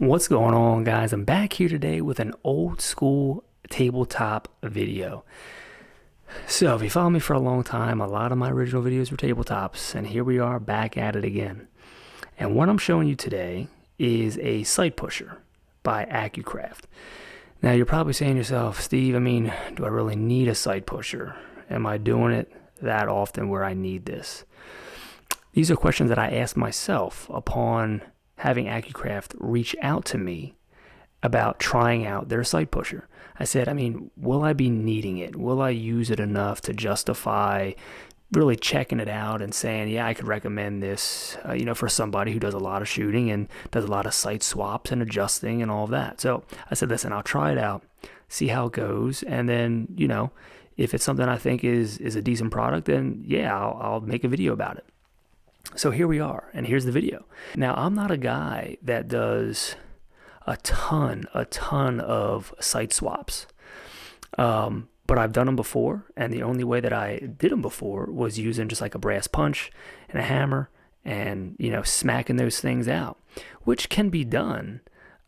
What's going on, guys? I'm back here today with an old school tabletop video. So if you follow me for a long time, a lot of my original videos were tabletops, and here we are back at it again. And what I'm showing you today is a sight pusher by Accucraft. Now you're probably saying to yourself, Steve, do I really need a sight pusher? Am I doing it that often where I need this? These are questions that I asked myself upon having Accucraft reach out to me about trying out their sight pusher. I said, will I be needing it? Will I use it enough to justify really checking it out and saying, yeah, I could recommend this, for somebody who does a lot of shooting and does a lot of sight swaps and adjusting and all of that. So I said, listen, I'll try it out, see how it goes, and then, if it's something I think is a decent product, then yeah, I'll make a video about it. So here we are, and here's the video. Now, I'm not a guy that does a ton of sight swaps, but I've done them before, and the only way that I did them before was using just like a brass punch and a hammer and, smacking those things out, which can be done,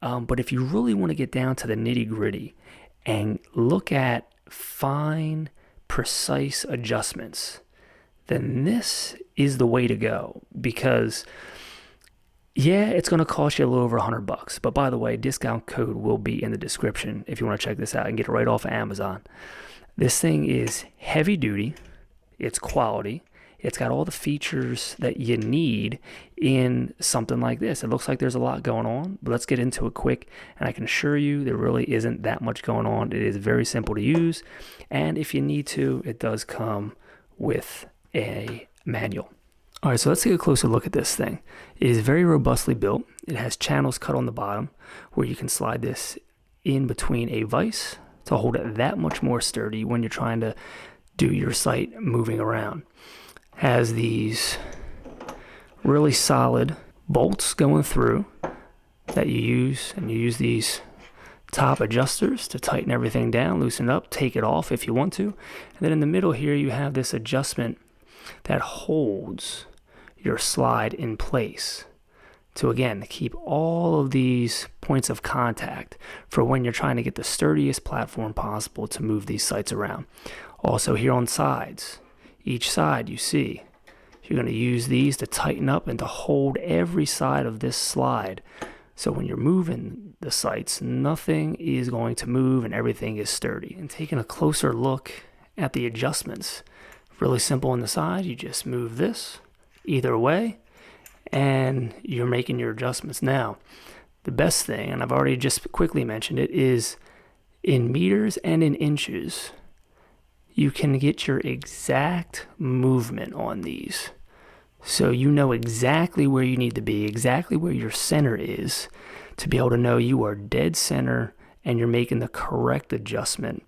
but if you really want to get down to the nitty-gritty and look at fine, precise adjustments, then this is the way to go, because yeah, it's going to cost you a little over $100. But by the way, discount code will be in the description if you want to check this out and get it right off of Amazon. This thing is heavy duty, it's quality, it's got all the features that you need in something like this. It looks like there's a lot going on, but let's get into it quick, and I can assure you there really isn't that much going on. It is very simple to use, and if you need to, it does come with a manual. All right, so let's take a closer look at this thing. It is very robustly built. It has channels cut on the bottom where you can slide this in between a vise to hold it that much more sturdy when you're trying to do your sight moving around. Has these really solid bolts going through that you use, and you use these top adjusters to tighten everything down, loosen up, take it off if you want to. And then in the middle here you have this adjustment that holds your slide in place to, again, keep all of these points of contact for when you're trying to get the sturdiest platform possible to move these sights around. Also here on sides, each side you see, you're going to use these to tighten up and to hold every side of this slide. So when you're moving the sights, nothing is going to move and everything is sturdy. And taking a closer look at the adjustments, really simple on the side, you just move this either way and you're making your adjustments. Now, the best thing, and I've already just quickly mentioned it, is in meters and in inches, you can get your exact movement on these. So you know exactly where you need to be, exactly where your center is, to be able to know you are dead center and you're making the correct adjustment.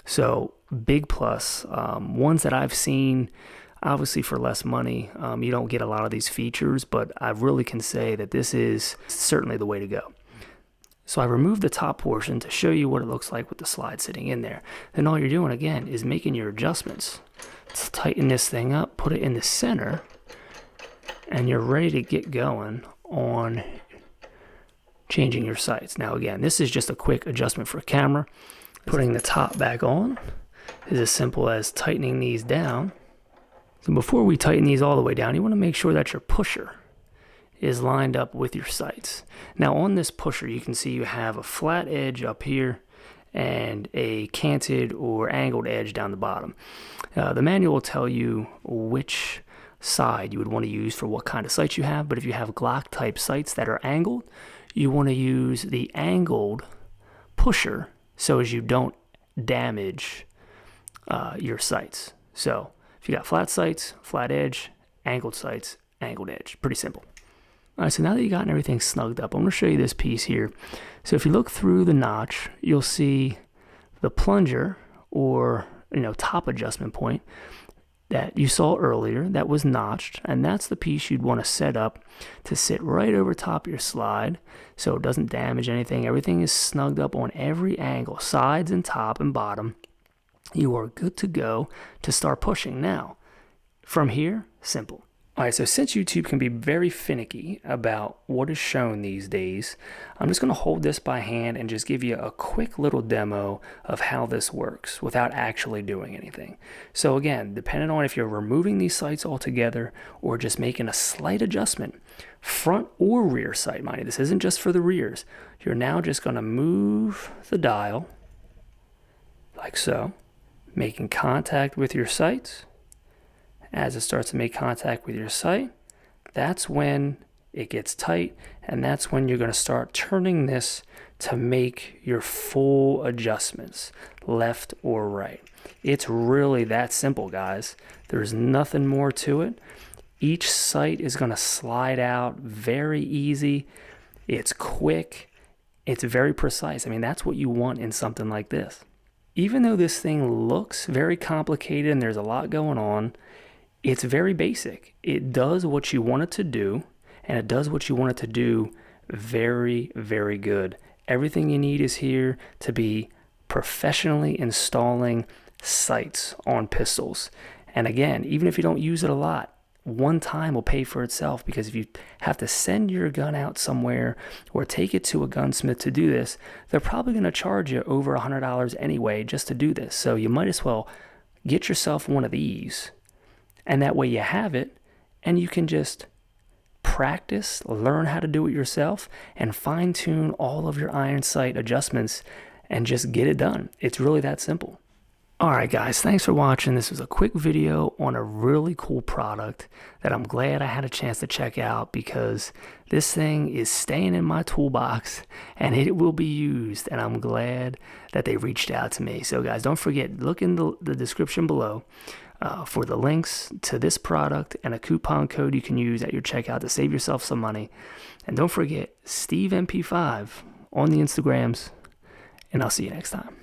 So big plus. Ones that I've seen, obviously for less money, you don't get a lot of these features, but I really can say that this is certainly the way to go. So I removed the top portion to show you what it looks like with the slide sitting in there. Then all you're doing, again, is making your adjustments. Let's tighten this thing up, put it in the center, and you're ready to get going on changing your sights. Now again, this is just a quick adjustment for camera. Putting the top back on is as simple as tightening these down. So before we tighten these all the way down, you want to make sure that your pusher is lined up with your sights. Now on this pusher, you can see you have a flat edge up here and a canted or angled edge down the bottom. The manual will tell you which side you would want to use for what kind of sights you have, but if you have Glock type sights that are angled, you want to use the angled pusher so as you don't damage your sights. So if you got flat sights, flat edge, angled sights, angled edge. Pretty simple. All right, so now that you've gotten everything snugged up, I'm going to show you this piece here. So if you look through the notch, you'll see the plunger or top adjustment point that you saw earlier that was notched, and that's the piece you'd want to set up to sit right over top of your slide so it doesn't damage anything. Everything is snugged up on every angle, sides and top and bottom. You are good to go to start pushing. Now, from here, simple. All right, so since YouTube can be very finicky about what is shown these days, I'm just going to hold this by hand and just give you a quick little demo of how this works without actually doing anything. So again, depending on if you're removing these sights altogether or just making a slight adjustment, front or rear sight, mind you, this isn't just for the rears. You're now just going to move the dial like so, making contact with your sights. As it starts to make contact with your sight, that's when it gets tight, and that's when you're going to start turning this to make your full adjustments, left or right. It's really that simple, guys. There's nothing more to it. Each sight is going to slide out very easy. It's quick. It's very precise. I mean, that's what you want in something like this. Even though this thing looks very complicated and there's a lot going on, it's very basic. It does what you want it to do, and it does what you want it to do very, very good. Everything you need is here to be professionally installing sights on pistols. And again, even if you don't use it a lot, one time will pay for itself, because if you have to send your gun out somewhere or take it to a gunsmith to do this, they're probably going to charge you over $100 anyway just to do this. So you might as well get yourself one of these. And that way you have it, and you can just practice, learn how to do it yourself, and fine-tune all of your iron sight adjustments and just get it done. It's really that simple. All right, guys, thanks for watching. This was a quick video on a really cool product that I'm glad I had a chance to check out, because this thing is staying in my toolbox and it will be used, and I'm glad that they reached out to me. So, guys, don't forget, look in the description below for the links to this product and a coupon code you can use at your checkout to save yourself some money. And don't forget, SteveMP5 on the Instagrams, and I'll see you next time.